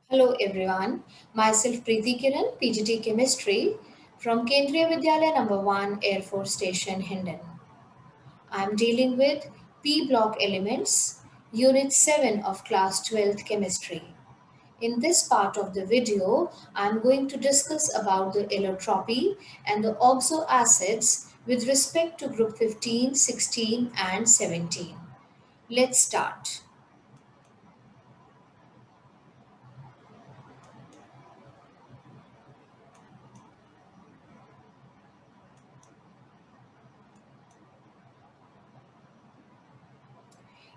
Hello everyone, myself Preeti Kiran, PGT Chemistry from Kendriya Vidyalaya number 1 Air Force Station Hindon. I am dealing with P block elements, unit 7 of class 12th chemistry. In this part of the video, I am going to discuss about the allotropy and the oxoacids with respect to group 15, 16 and 17. Let's start.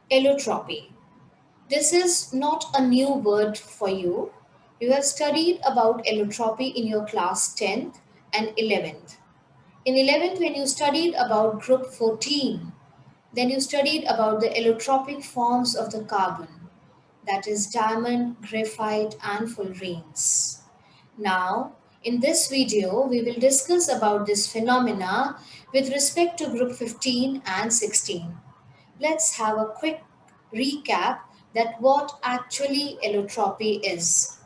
Allotropy. This is not a new word for you. You have studied about allotropy in your class 10th and 11th. In 11th, when you studied about group 14, then you studied about the allotropic forms of the carbon, that is diamond, graphite, and fullerenes. Now, in this video, we will discuss about this phenomena with respect to group 15 and 16. Let's have a quick recap that what actually allotropy is.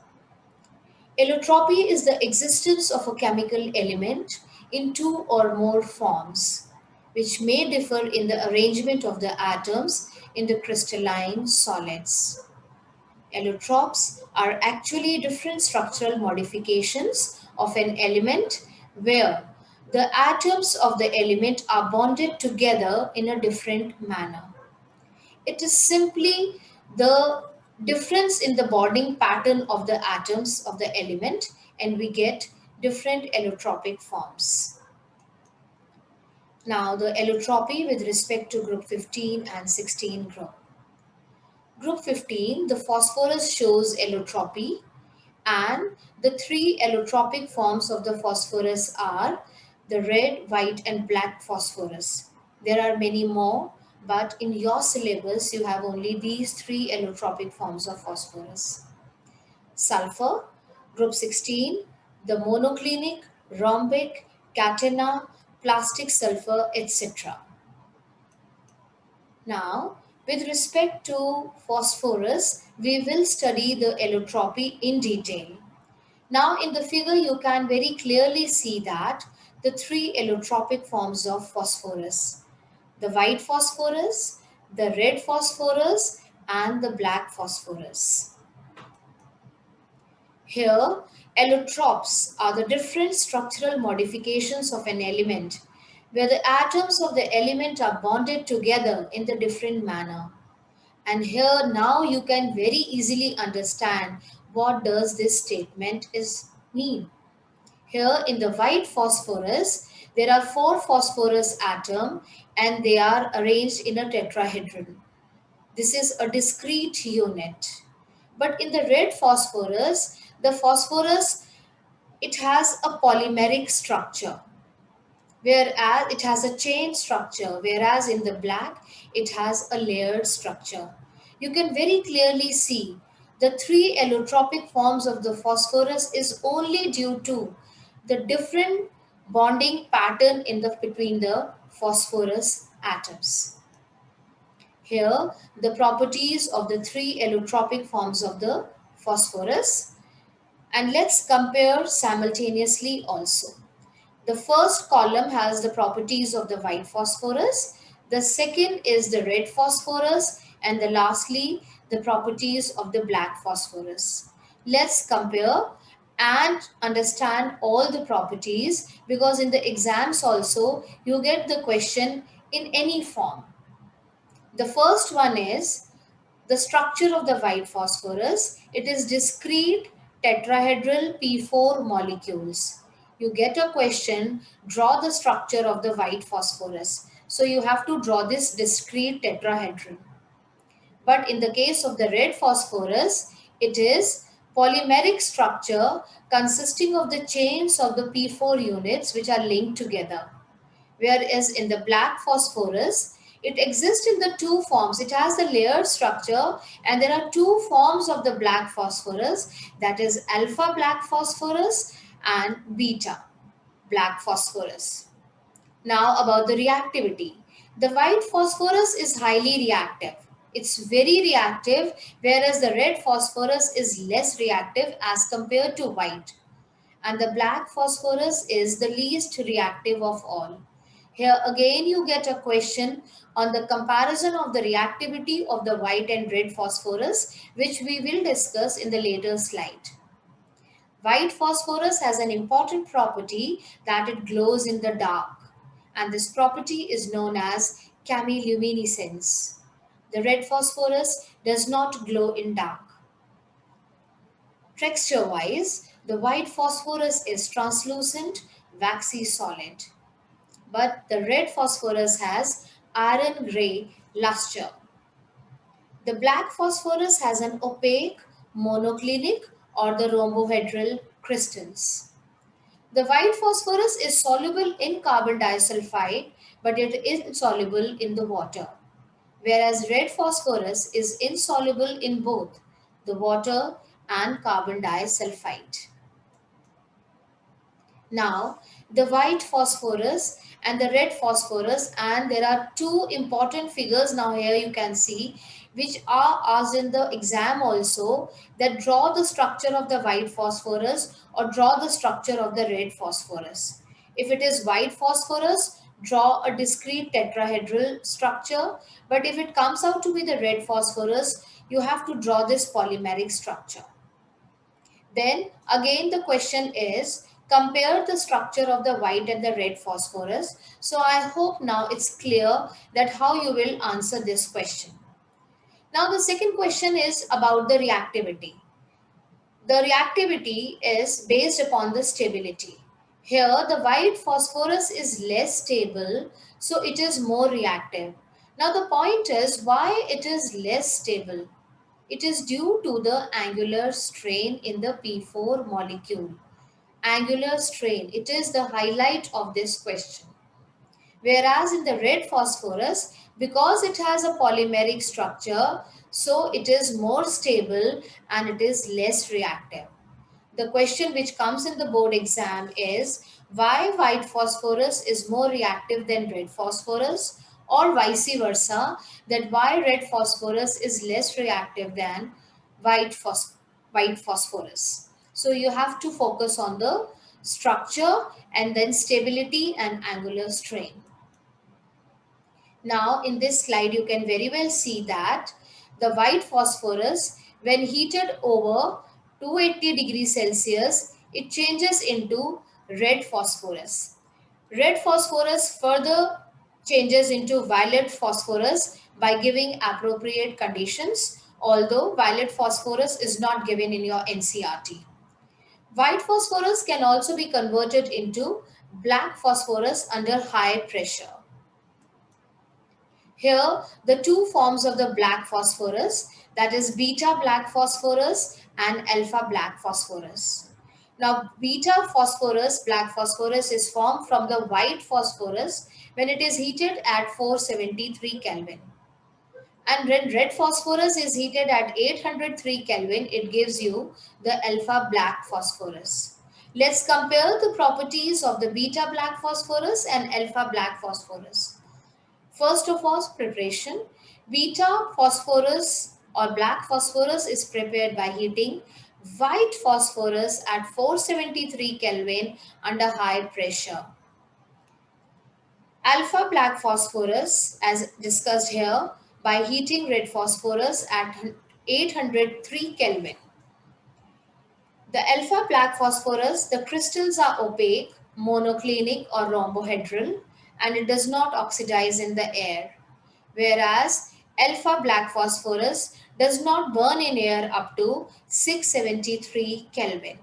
Allotropy is the existence of a chemical element in two or more forms, which may differ in the arrangement of the atoms in the crystalline solids. Allotropes are actually different structural modifications of an element where the atoms of the element are bonded together in a different manner. It is simply the difference in the bonding pattern of the atoms of the element, and we get different allotropic forms. Now, the allotropy with respect to group 15 and 16 group. Group 15, the phosphorus shows allotropy, and the three allotropic forms of the phosphorus are the red, white, and black phosphorus. There are many more, but in your syllabus, you have only these three allotropic forms of phosphorus. Sulfur, group 16, the monoclinic, rhombic, catena, plastic sulfur, etc. Now, with respect to phosphorus, we will study the allotropy in detail. Now in the figure you can very clearly see that the three allotropic forms of phosphorus. The white phosphorus, the red phosphorus and the black phosphorus. Here, allotropes are the different structural modifications of an element where the atoms of the element are bonded together in the different manner. And here now you can very easily understand what does this statement is mean. Here in the white phosphorus, there are four phosphorus atoms and they are arranged in a tetrahedron. This is a discrete unit. But in the red phosphorus, the phosphorus, it has a polymeric structure, whereas it has a chain structure, whereas in the black, it has a layered structure. You can very clearly see the three allotropic forms of the phosphorus is only due to the different bonding pattern in the between the phosphorus atoms. Here, the properties of the three allotropic forms of the phosphorus, and let's compare simultaneously also. The first column has the properties of the white phosphorus, the second is the red phosphorus, and the lastly, the properties of the black phosphorus. Let's compare and understand all the properties, because in the exams also you get the question in any form. The first one is the structure of the white phosphorus. It is discrete tetrahedral P4 molecules. You get a question, draw the structure of the white phosphorus. So you have to draw this discrete tetrahedron. But in the case of the red phosphorus, it is polymeric structure consisting of the chains of the P4 units which are linked together. Whereas in the black phosphorus, it exists in the two forms. It has a layered structure and there are two forms of the black phosphorus, that is alpha black phosphorus and beta black phosphorus. Now about the reactivity. The white phosphorus is highly reactive. It's very reactive, whereas the red phosphorus is less reactive as compared to white. And the black phosphorus is the least reactive of all. Here again you get a question on the comparison of the reactivity of the white and red phosphorus, which we will discuss in the later slide. White phosphorus has an important property that it glows in the dark, and this property is known as chemiluminescence. The red phosphorus does not glow in dark. Texture-wise, the white phosphorus is translucent, waxy solid, but the red phosphorus has iron gray luster. The black phosphorus has an opaque, monoclinic or the rhombohedral crystals. The white phosphorus is soluble in carbon disulfide, but it is insoluble in the water, whereas red phosphorus is insoluble in both the water and carbon disulfide. Now, the white phosphorus and the red phosphorus, and there are two important figures now here you can see, which are asked in the exam also, that draw the structure of the white phosphorus or draw the structure of the red phosphorus. If it is white phosphorus, draw a discrete tetrahedral structure, but if it comes out to be the red phosphorus, you have to draw this polymeric structure. Then again the question is, compare the structure of the white and the red phosphorus. So I hope now it's clear that how you will answer this question. Now the second question is about the reactivity. The reactivity is based upon the stability. Here the white phosphorus is less stable, so it is more reactive. Now the point is why it is less stable. It is due to the angular strain in the P4 molecule. Angular strain, it is the highlight of this question. Whereas in the red phosphorus, because it has a polymeric structure, so it is more stable and it is less reactive. The question which comes in the board exam is why white phosphorus is more reactive than red phosphorus, or vice versa, that why red phosphorus is less reactive than white, white phosphorus. So you have to focus on the structure and then stability and angular strain. Now in this slide you can very well see that the white phosphorus, when heated over 280 degrees Celsius, it changes into red phosphorus. Red phosphorus further changes into violet phosphorus by giving appropriate conditions, although violet phosphorus is not given in your NCRT. White phosphorus can also be converted into black phosphorus under high pressure. Here, the two forms of the black phosphorus, that is beta black phosphorus and alpha black phosphorus. Now, beta phosphorus, black phosphorus is formed from the white phosphorus when it is heated at 473 Kelvin. And when red phosphorus is heated at 803 Kelvin, it gives you the alpha black phosphorus. Let's compare the properties of the beta black phosphorus and alpha black phosphorus. First of all, preparation. Beta phosphorus or black phosphorus is prepared by heating white phosphorus at 473 Kelvin under high pressure. Alpha black phosphorus, as discussed here, by heating red phosphorus at 803 Kelvin. The alpha black phosphorus, the crystals are opaque, monoclinic or rhombohedral, and it does not oxidize in the air. Whereas alpha black phosphorus does not burn in air up to 673 Kelvin.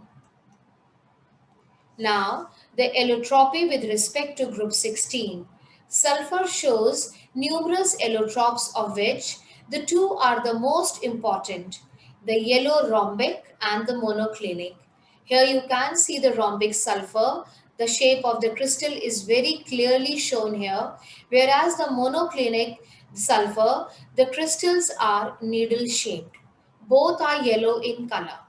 Now, the allotropy with respect to group 16. Sulfur shows numerous allotropes, of which the two are the most important, the yellow rhombic and the monoclinic. Here you can see the rhombic sulfur. The shape of the crystal is very clearly shown here, whereas the monoclinic sulfur, the crystals are needle shaped. Both are yellow in color.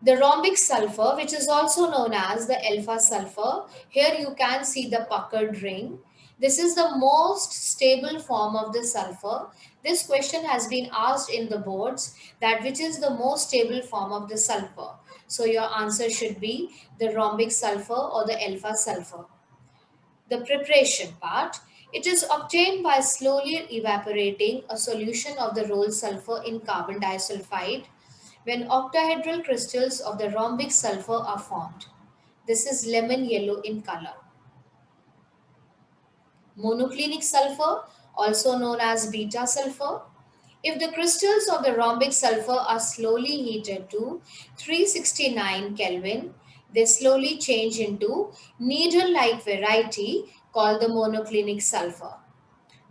The rhombic sulfur, which is also known as the alpha sulfur, here you can see the puckered ring. This is the most stable form of the sulfur. This question has been asked in the boards, that which is the most stable form of the sulfur. So your answer should be the rhombic sulfur or the alpha sulfur. The preparation part, it is obtained by slowly evaporating a solution of the rolled sulfur in carbon disulfide when octahedral crystals of the rhombic sulfur are formed. This is lemon yellow in color. Monoclinic sulfur, also known as beta sulfur. If the crystals of the rhombic sulfur are slowly heated to 369 Kelvin, they slowly change into needle-like variety called the monoclinic sulfur.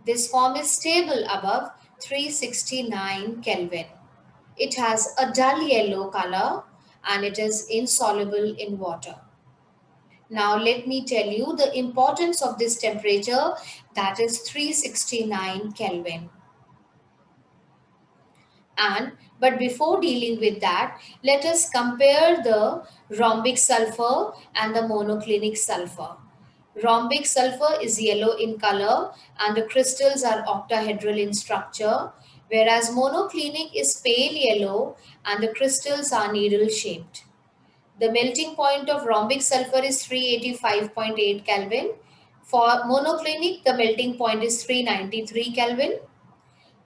This form is stable above 369 Kelvin. It has a dull yellow color and it is insoluble in water. Now let me tell you the importance of this temperature, that is 369 Kelvin. But before dealing with that, let us compare the rhombic sulfur and the monoclinic sulfur. Rhombic sulfur is yellow in color and the crystals are octahedral in structure, whereas monoclinic is pale yellow and the crystals are needle shaped. The melting point of rhombic sulfur is 385.8 Kelvin. For monoclinic, the melting point is 393 Kelvin.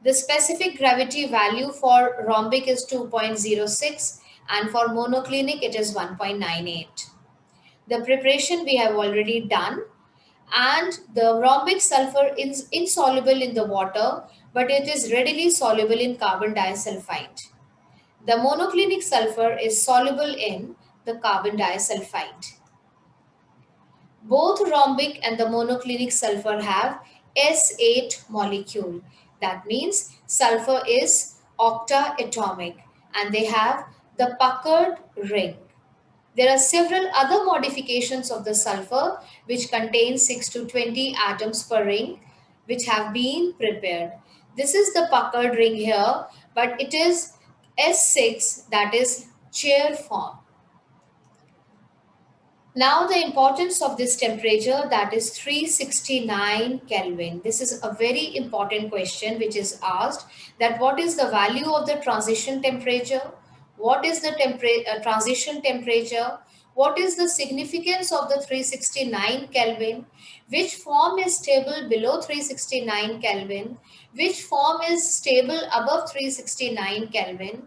The specific gravity value for rhombic is 2.06 and for monoclinic it is 1.98. The preparation we have already done, and the rhombic sulfur is insoluble in the water but it is readily soluble in carbon disulfide. The monoclinic sulfur is soluble in the carbon disulfide. Both rhombic and the monoclinic sulfur have S8 molecule. That means sulfur is octaatomic and they have the puckered ring. There are several other modifications of the sulfur which contain 6 to 20 atoms per ring which have been prepared. This is the puckered ring here, but it is S6, that is chair form. Now the importance of this temperature, that is 369 Kelvin. This is a very important question which is asked, that what is the value of the transition temperature? What is the transition temperature? What is the significance of the 369 Kelvin? Which form is stable below 369 Kelvin? Which form is stable above 369 Kelvin?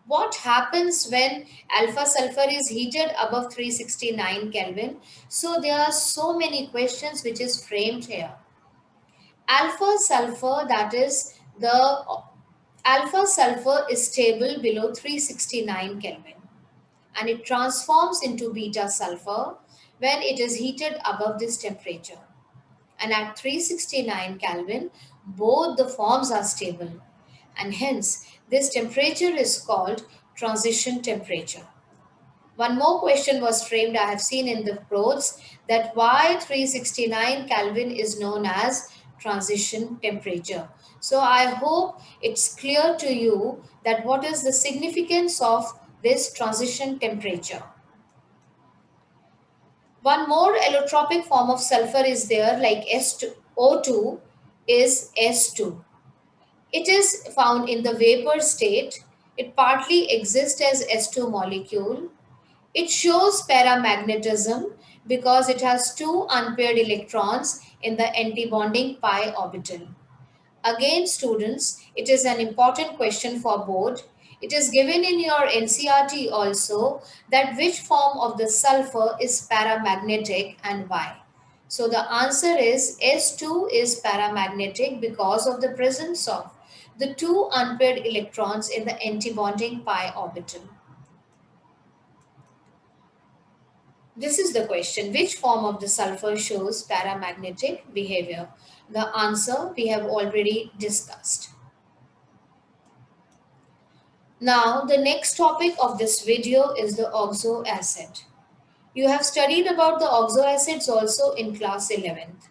What happens when alpha sulfur is heated above 369 Kelvin? So there are so many questions which is framed here. Alpha sulfur, that is the alpha sulfur is stable below 369 Kelvin and it transforms into beta sulfur when it is heated above this temperature. And at 369 Kelvin, both the forms are stable. And hence, this temperature is called transition temperature. One more question was framed, I have seen in the quotes, that why 369 Kelvin is known as transition temperature. So I hope it's clear to you that what is the significance of this transition temperature. One more allotropic form of sulfur is there, like O2 is S2. It is found in the vapor state. It partly exists as S2 molecule. It shows paramagnetism because it has two unpaired electrons in the antibonding pi orbital. Again, students, it is an important question for board. It is given in your NCRT also, that which form of the sulfur is paramagnetic and why. So the answer is S2 is paramagnetic because of the presence of the two unpaired electrons in the antibonding pi orbital. This is the question, which form of the sulfur shows paramagnetic behavior? The answer we have already discussed. Now, the next topic of this video is the oxoacid. You have studied about the oxoacids also in class 11th.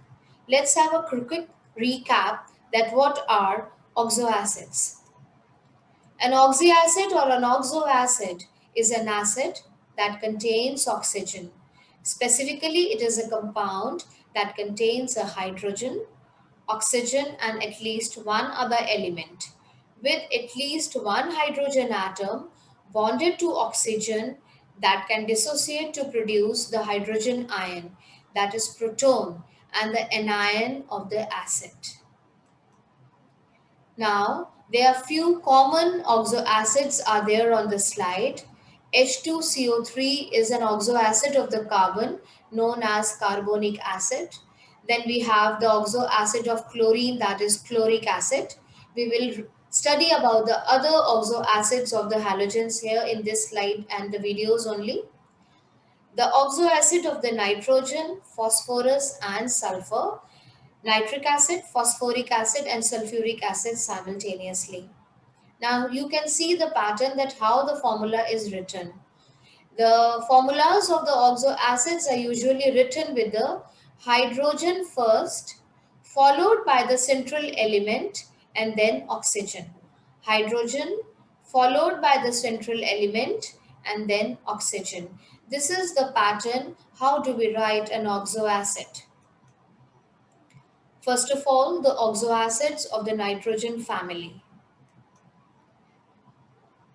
Let's have a quick recap that what are oxoacids. An oxyacid or an oxoacid is an acid that contains oxygen. Specifically, it is a compound that contains a hydrogen, oxygen, and at least one other element, with at least one hydrogen atom bonded to oxygen that can dissociate to produce the hydrogen ion, that is proton, and the anion of the acid. Now, there are few common oxoacids are there on the slide. H2CO3 is an oxoacid of the carbon known as carbonic acid. Then we have the oxoacid of chlorine, that is chloric acid. We will study about the other oxoacids of the halogens here in this slide and the videos only. The oxoacid of the nitrogen, phosphorus and sulfur, nitric acid, phosphoric acid and sulfuric acid simultaneously. Now you can see the pattern that how the formula is written. The formulas of the oxoacids are usually written with the hydrogen first, followed by the central element and then oxygen. Hydrogen followed by the central element and then oxygen. This is the pattern. How do we write an oxoacid? First of all, the oxoacids of the nitrogen family.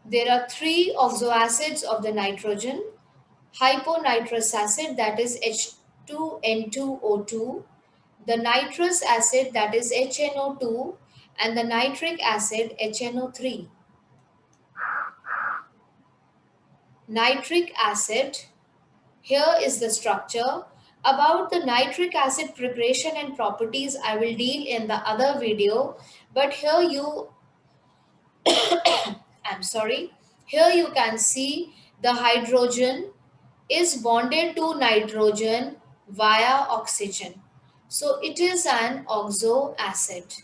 There are three oxoacids of the nitrogen: hyponitrous acid, that is H2N2O2, the nitrous acid, that is HNO2, and the nitric acid, HNO3. Nitric acid, here is the structure. About the nitric acid preparation and properties, I will deal in the other video, but I'm sorry, here you can see the hydrogen is bonded to nitrogen via oxygen. So it is an oxo acid.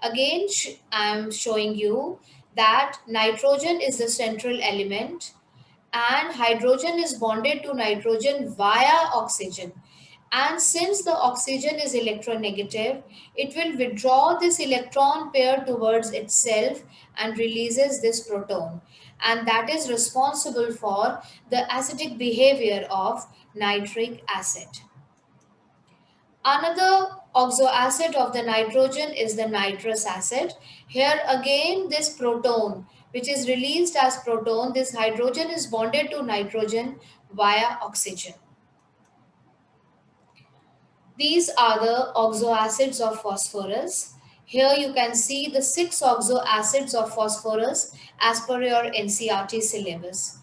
Again, I am showing you that nitrogen is the central element and hydrogen is bonded to nitrogen via oxygen. And since the oxygen is electronegative, it will withdraw this electron pair towards itself and releases this proton. And that is responsible for the acidic behavior of nitric acid. Another oxoacid of the nitrogen is the nitrous acid. Here again this proton which is released as proton, this hydrogen is bonded to nitrogen via oxygen. These are the oxoacids of phosphorus. Here you can see the 6 oxoacids of phosphorus as per your NCERT syllabus.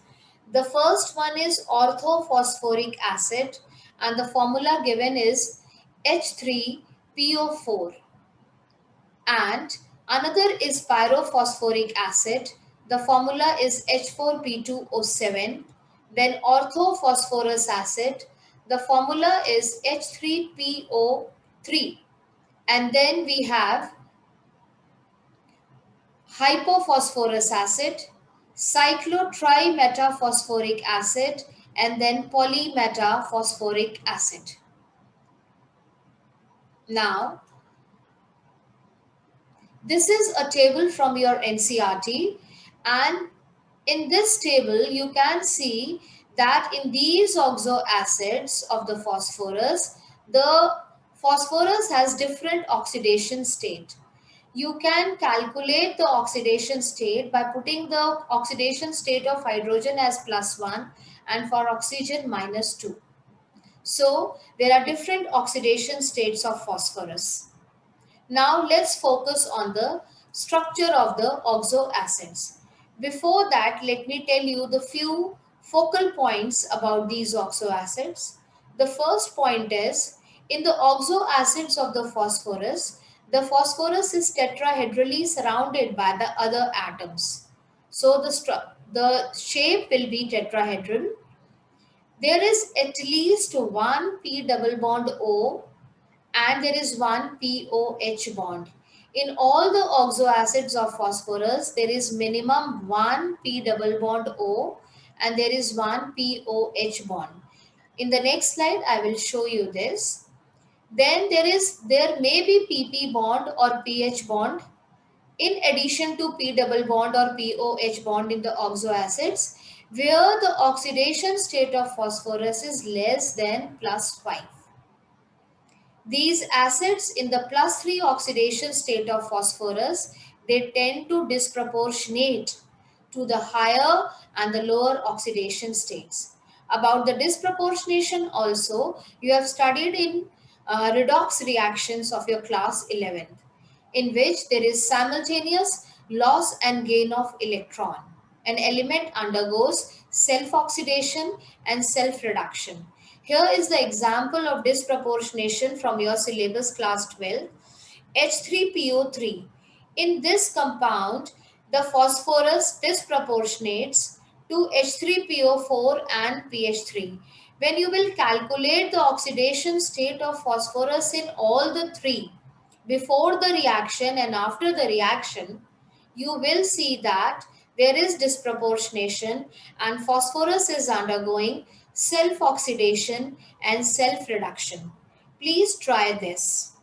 The first one is orthophosphoric acid and the formula given is H3PO4. And another is pyrophosphoric acid. The formula is H4P2O7. Then orthophosphorus acid. The formula is H3PO3. And then we have hypophosphorus acid, cyclotrimetaphosphoric acid, and then polymetaphosphoric acid. Now, this is a table from your NCERT, and in this table you can see that in these oxoacids of the phosphorus has different oxidation state. You can calculate the oxidation state by putting the oxidation state of hydrogen as +1 and for oxygen -2. So there are different oxidation states of phosphorus. Now let's focus on the structure of the oxoacids. Before that, let me tell you the few focal points about these oxoacids. The first point is, in the oxoacids of the phosphorus is tetrahedrally surrounded by the other atoms. So the shape will be tetrahedral. There is at least one P double bond O and there is one POH bond. In all the oxoacids of phosphorus, there is minimum one P double bond O and there is one POH bond. In the next slide, I will show you this. Then there may be PP bond or PH bond in addition to P double bond or POH bond in the oxoacids, where the oxidation state of phosphorus is less than +5. These acids in the plus 3 oxidation state of phosphorus, they tend to disproportionate to the higher and the lower oxidation states. About the disproportionation also, you have studied in redox reactions of your class 11th, in which there is simultaneous loss and gain of electron. An element undergoes self-oxidation and self-reduction. Here is the example of disproportionation from your syllabus class 12. H3PO3. In this compound, the phosphorus disproportionates to H3PO4 and PH3. When you will calculate the oxidation state of phosphorus in all the three, before the reaction and after the reaction, you will see that there is disproportionation and phosphorus is undergoing self oxidation and self reduction. Please try this.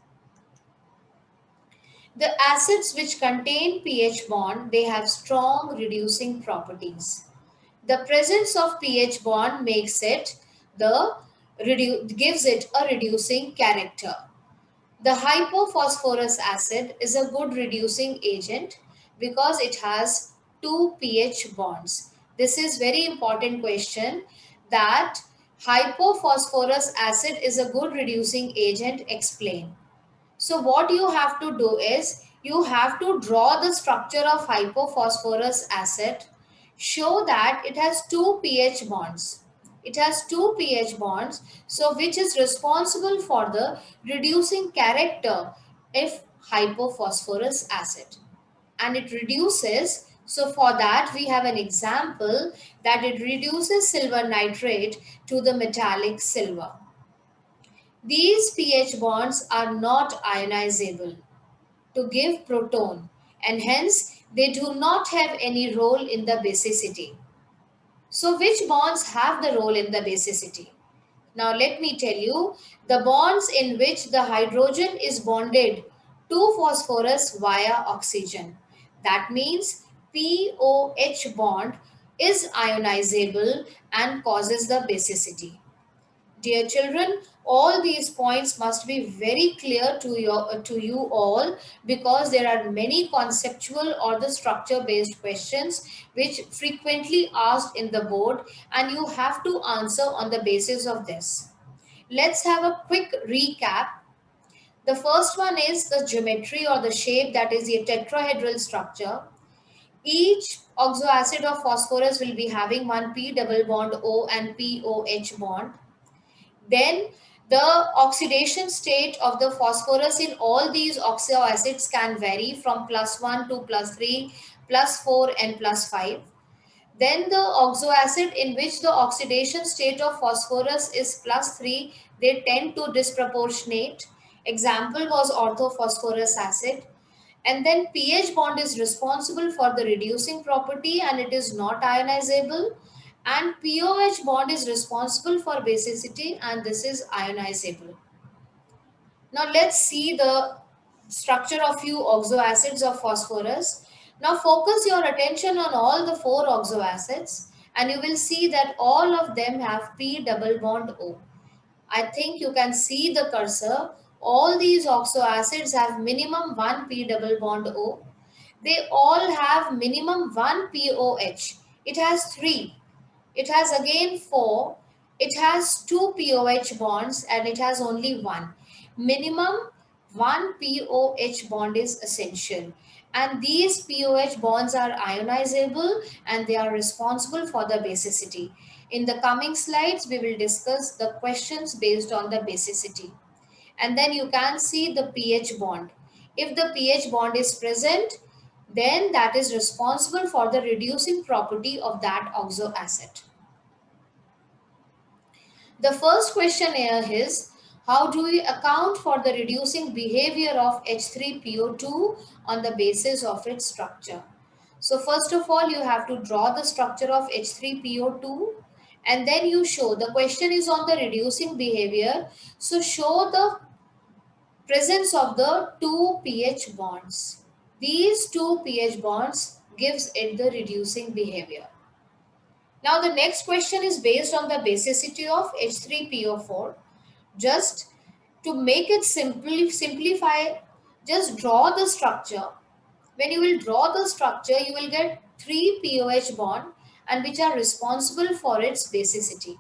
The acids which contain pH bond, they have strong reducing properties. The presence of pH bond makes it gives it a reducing character. The hypophosphorus acid is a good reducing agent because it has two pH bonds. This is very important question, that hypophosphorus acid is a good reducing agent. Explain. So what you have to do is you have to draw the structure of hypophosphorus acid, show that it has two pH bonds. It has two pH bonds, so which is responsible for the reducing character of hypophosphorus acid. And it reduces, so for that we have an example that it reduces silver nitrate to the metallic silver. These pH bonds are not ionizable to give proton, and hence they do not have any role in the basicity. So which bonds have the role in the basicity? Now let me tell you, the bonds in which the hydrogen is bonded to phosphorus via oxygen. That means POH bond is ionizable and causes the basicity. Dear children, all these points must be very clear to you all, because there are many conceptual or the structure based questions which frequently asked in the board, and you have to answer on the basis of this. Let's have a quick recap. The first one is the geometry or the shape, that is a tetrahedral structure. Each oxoacid of phosphorus will be having one P double bond O and POH bond. Then the oxidation state of the phosphorus in all these oxoacids can vary from +1 to +3, +4 and +5. Then the oxoacid in which the oxidation state of phosphorus is +3, they tend to disproportionate. Example was orthophosphorus acid. And then pH bond is responsible for the reducing property and it is not ionizable. And POH bond is responsible for basicity and this is ionizable. Now let's see the structure of few oxoacids of phosphorus. Now focus your attention on all the four oxoacids and you will see that all of them have P double bond O. I think you can see the cursor. All these oxoacids have minimum one P double bond O. They all have minimum one POH. It has three. It has again four. It has two POH bonds and it has only one. Minimum one POH bond is essential. And these POH bonds are ionizable and they are responsible for the basicity. In the coming slides, we will discuss the questions based on the basicity. And then you can see the pH bond. If the pH bond is present, then that is responsible for the reducing property of that oxoacid. The first question here is, how do we account for the reducing behavior of H3PO2 on the basis of its structure? So first of all, you have to draw the structure of H3PO2 and then you show, the question is on the reducing behavior. So show the presence of the two pH bonds. These two pH bonds gives it the reducing behavior. Now the next question is based on the basicity of H3PO4. Just To make it simplify, just draw the structure. When you will draw the structure, you will get three POH bond and which are responsible for its basicity.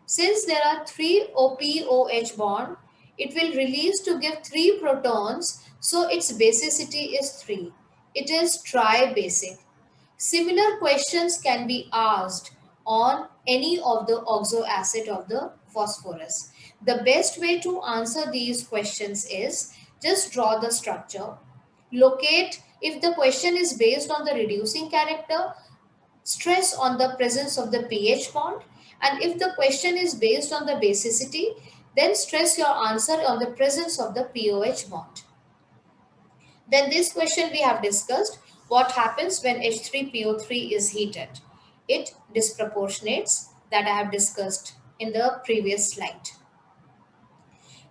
Since there are three OPOH bond, it will release to give three protons, so its basicity is 3. It is tri-basic. Similar questions can be asked on any of the oxoacid of the phosphorus. The best way to answer these questions is just draw the structure, locate. If the question is based on the reducing character, stress on the presence of the pH bond, and if the question is based on the basicity, then stress your answer on the presence of the POH bond. Then this question we have discussed, what happens when H3PO3 is heated? It disproportionates, that I have discussed in the previous slide.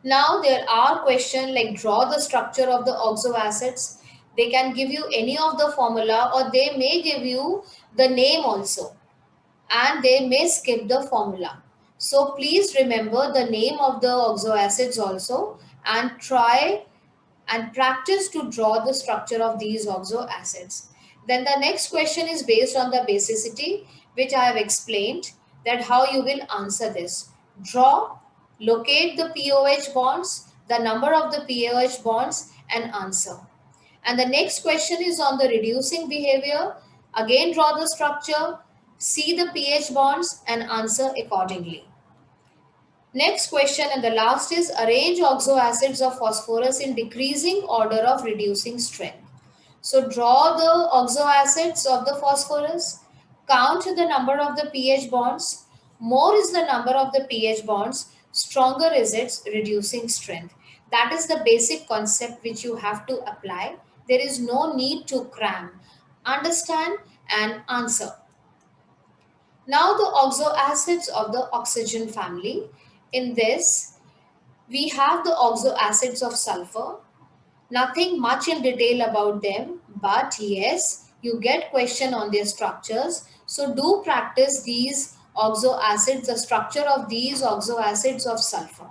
Now there are questions like draw the structure of the oxoacids. They can give you any of the formula or they may give you the name also, and they may skip the formula. So please remember the name of the oxoacids also and try and practice to draw the structure of these oxoacids. Then the next question is based on the basicity, which I have explained that how you will answer this. Draw, locate the POH bonds, the number of the POH bonds, and answer. And the next question is on the reducing behavior. Again, draw the structure, see the pH bonds, and answer accordingly. Next question and the last is arrange oxoacids of phosphorus in decreasing order of reducing strength. So draw the oxoacids of the phosphorus, count the number of the pH bonds. More is the number of the pH bonds, stronger is its reducing strength. That is the basic concept which you have to apply. There is no need to cram. Understand and answer. Now the oxoacids of the oxygen family. In this, we have the oxoacids of sulfur. Nothing much in detail about them, but yes, you get question on their structures. So do practice these oxoacids, the structure of these oxoacids of sulfur.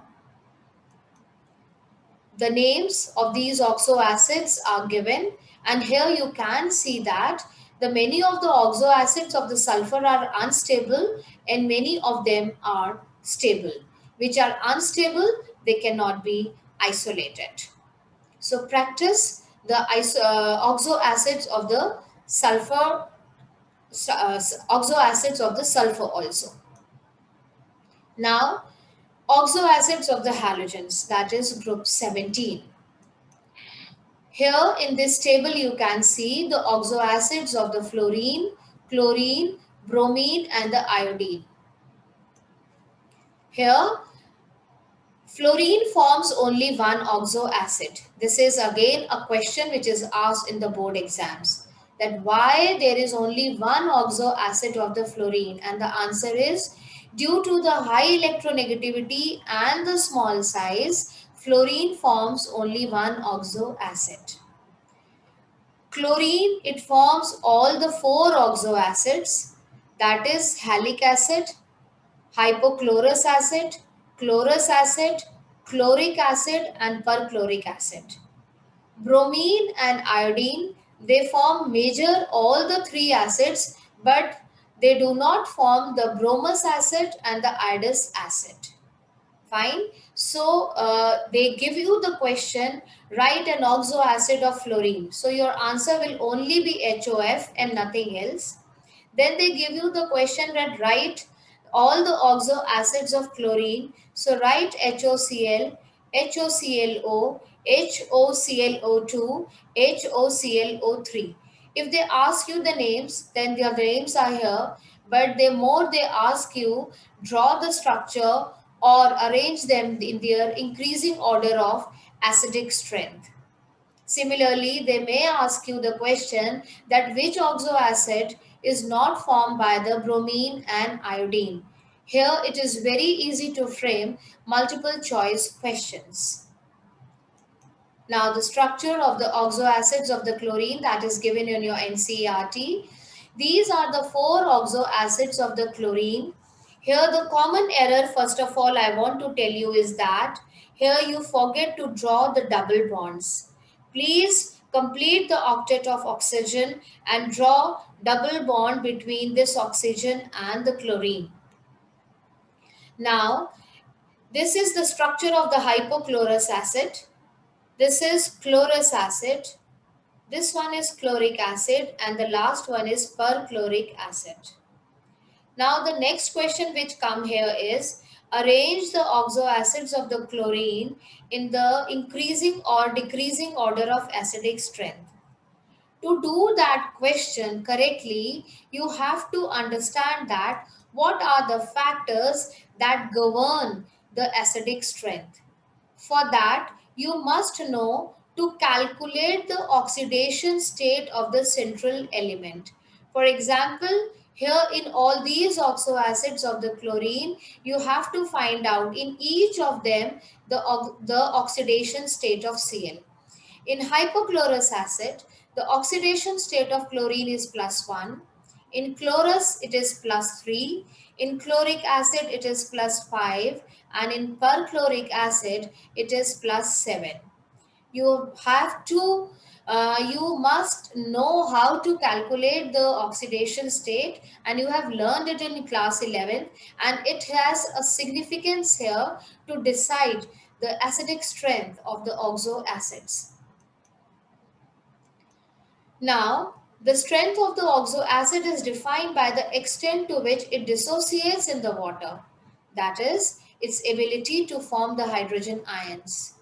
The names of these oxoacids are given, and here you can see that the many of the oxoacids of the sulfur are unstable and many of them are stable. Which are unstable, they cannot be isolated. So practice the oxoacids of the sulfur, oxoacids of the sulfur also. Now, oxoacids of the halogens, that is group 17. Here in this table you can see the oxoacids of the fluorine, chlorine, bromine and the iodine. Here fluorine forms only one oxoacid. This is again a question which is asked in the board exams, that why there is only one oxoacid of the fluorine, and the answer is due to the high electronegativity and the small size, fluorine forms only one oxoacid. Chlorine, it forms all the four oxoacids, that is halic acid, hypochlorous acid, chlorous acid, chloric acid and perchloric acid. Bromine and iodine, they form major all the three acids, but they do not form the bromous acid and the iodous acid. Fine. So they give you the question, write an oxoacid of fluorine. So your answer will only be HOF and nothing else. Then they give you the question that write all the oxoacids of chlorine. So write HOCl, HOClO, HOClO2, HOClO3. If they ask you the names, then the names are here. But they ask you draw the structure or arrange them in their increasing order of acidic strength. Similarly, they may ask you the question that which oxoacid is not formed by the bromine and iodine. Here it is very easy to frame multiple choice questions. Now the structure of the oxoacids of the chlorine that is given in your NCERT. These are the four oxoacids of the chlorine. Here the common error first of all I want to tell you is that Here you forget to draw the double bonds. Please complete the octet of oxygen and draw double bond between this oxygen and the chlorine. Now, this is the structure of the hypochlorous acid. This is chlorous acid. This one is chloric acid and the last one is perchloric acid. Now the next question which come here is arrange the oxoacids of the chlorine in the increasing or decreasing order of acidic strength. To do that question correctly, you have to understand that what are the factors that govern the acidic strength. For that, you must know to calculate the oxidation state of the central element. For example, here in all these oxoacids of the chlorine, you have to find out in each of them the oxidation state of Cl. In hypochlorous acid, the oxidation state of chlorine is +1. In chlorous, it is +3. In chloric acid, it is +5. And in perchloric acid, it is +7. You have to, you must know how to calculate the oxidation state, and you have learned it in class 11, and it has a significance here to decide the acidic strength of the oxoacids. Now, the strength of the oxoacid is defined by the extent to which it dissociates in the water, that is, its ability to form the hydrogen ions.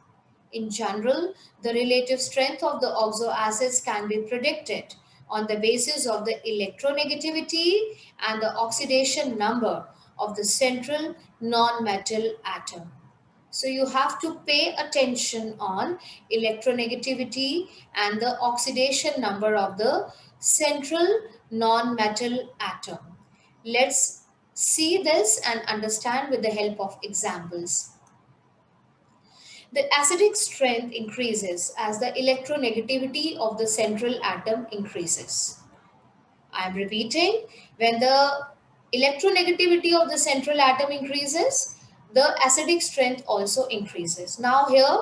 In general, the relative strength of the oxoacids can be predicted on the basis of the electronegativity and the oxidation number of the central non-metal atom. So you have to pay attention on electronegativity and the oxidation number of the central non-metal atom. Let's see this and understand with the help of examples. The acidic strength increases as the electronegativity of the central atom increases. I am repeating, when the electronegativity of the central atom increases, the acidic strength also increases. Now here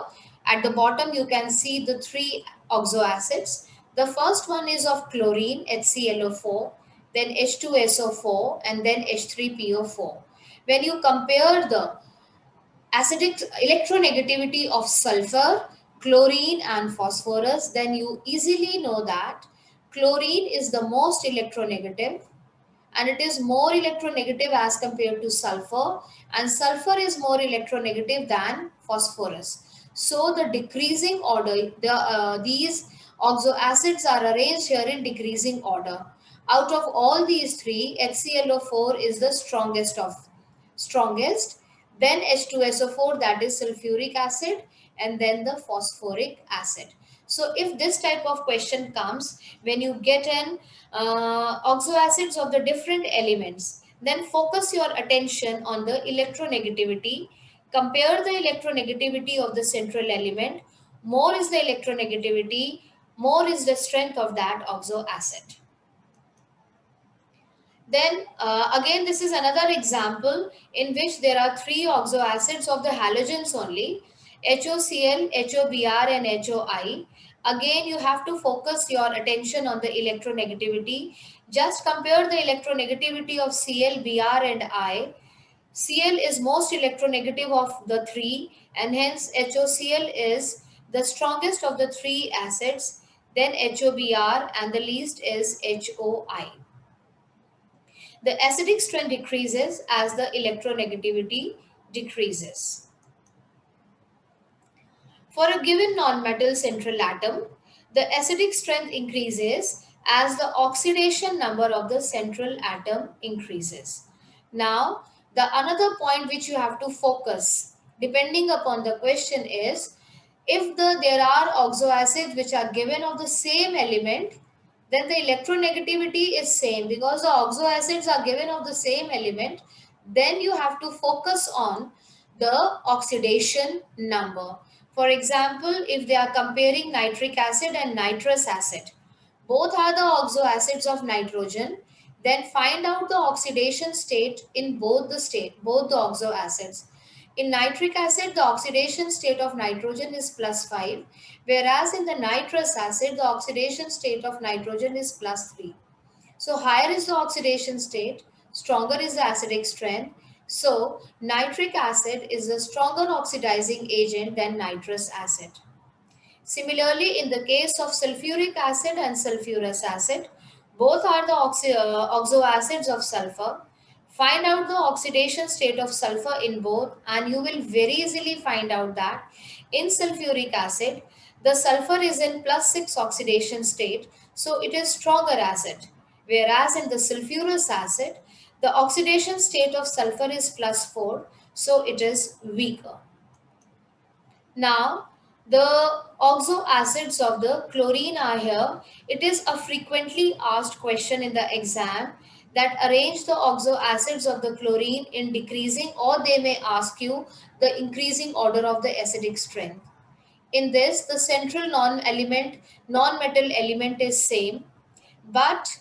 at the bottom you can see the three oxoacids. The first one is of chlorine, HClO4, then H2SO4 and then H3PO4. When you compare the acidic electronegativity of sulfur, chlorine and phosphorus, then you easily know that chlorine is the most electronegative and it is more electronegative as compared to sulfur, and sulfur is more electronegative than phosphorus. So the decreasing order, these oxoacids are arranged here in decreasing order. Out of all these three, HClO4 is the strongest, then H2SO4, that is sulfuric acid, and then the phosphoric acid. So if this type of question comes, when you get an oxoacids of the different elements, then focus your attention on the electronegativity. Compare the electronegativity of the central element. More is the electronegativity, more is the strength of that oxoacid. Then again, this is another example in which there are three oxoacids of the halogens only, HOCl, HOBr and HOI. Again, you have to focus your attention on the electronegativity. Just compare the electronegativity of Cl, Br and I. Cl is most electronegative of the three and hence HOCl is the strongest of the three acids. Then HOBr and the least is HOI. The acidic strength decreases as the electronegativity decreases. For a given nonmetal central atom, the acidic strength increases as the oxidation number of the central atom increases. Now, the another point which you have to focus depending upon the question is, if there are oxoacids which are given of the same element, then the electronegativity is same because the oxoacids are given of the same element. Then you have to focus on the oxidation number. For example, if they are comparing nitric acid and nitrous acid, both are the oxoacids of nitrogen, then find out the oxidation state in both the oxoacids. In nitric acid, the oxidation state of nitrogen is plus 5, whereas in the nitrous acid, the oxidation state of nitrogen is plus 3. So higher is the oxidation state, stronger is the acidic strength. So nitric acid is a stronger oxidizing agent than nitrous acid. Similarly, in the case of sulfuric acid and sulfurous acid, both are the oxoacids of sulfur. Find out the oxidation state of sulfur in both, and you will very easily find out that in sulfuric acid, the sulfur is in plus 6 oxidation state, so it is stronger acid. Whereas in the sulfurous acid, the oxidation state of sulfur is plus 4, so it is weaker. Now, the oxo acids of the chlorine are here. It is a frequently asked question in the exam that arrange the oxo acids of the chlorine in decreasing, or they may ask you the increasing order of the acidic strength. In this, the central non-metal element is same, but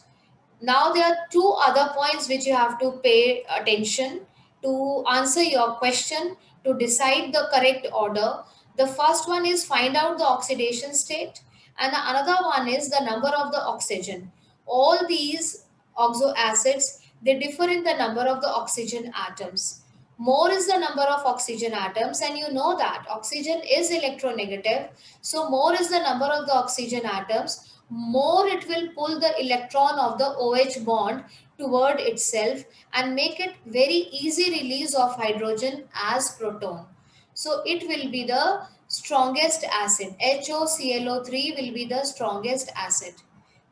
now there are two other points which you have to pay attention to answer your question to decide the correct order. The first one is find out the oxidation state, and the another one is the number of the oxygen. All these oxo acids, they differ in the number of the oxygen atoms. More is the number of oxygen atoms, and you know that oxygen is electronegative. So more is the number of the oxygen atoms, more it will pull the electron of the OH bond toward itself and make it very easy release of hydrogen as proton. So it will be the strongest acid. HOClO3 will be the strongest acid.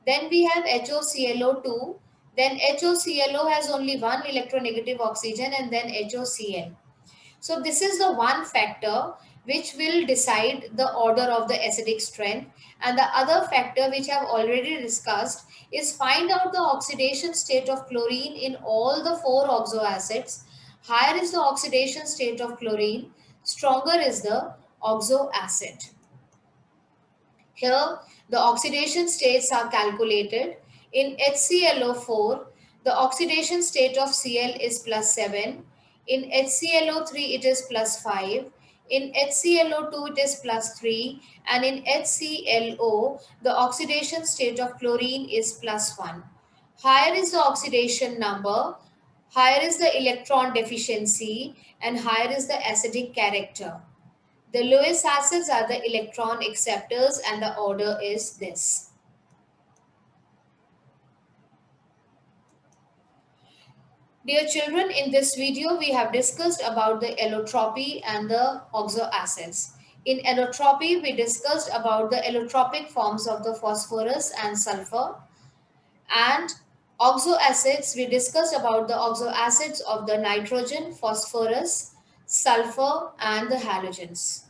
Then we have HOClO2. Then HOClO has only one electronegative oxygen, and then HOCl. So this is the one factor which will decide the order of the acidic strength. And the other factor which I have already discussed is find out the oxidation state of chlorine in all the four oxoacids. Higher is the oxidation state of chlorine, stronger is the oxoacid. Here, the oxidation states are calculated. In HClO4, the oxidation state of Cl is plus 7. In HClO3, it is plus 5. In HClO2, it is plus 3. And in HClO, the oxidation state of chlorine is plus 1. Higher is the oxidation number, higher is the electron deficiency, and higher is the acidic character. The lowest acids are the electron acceptors, and the order is this. Dear children, in this video we have discussed about the allotropy and the oxoacids. In allotropy we discussed about the allotropic forms of the phosphorus and sulfur, and oxoacids we discussed about the oxoacids of the nitrogen, phosphorus, sulfur, and the halogens.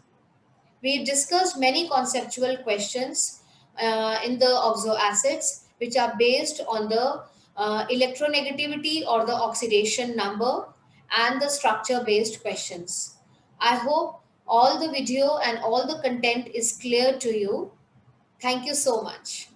We discussed many conceptual questions in the oxoacids, which are based on the electronegativity or the oxidation number and the structure based questions. I hope all the video and all the content is clear to you. Thank you so much.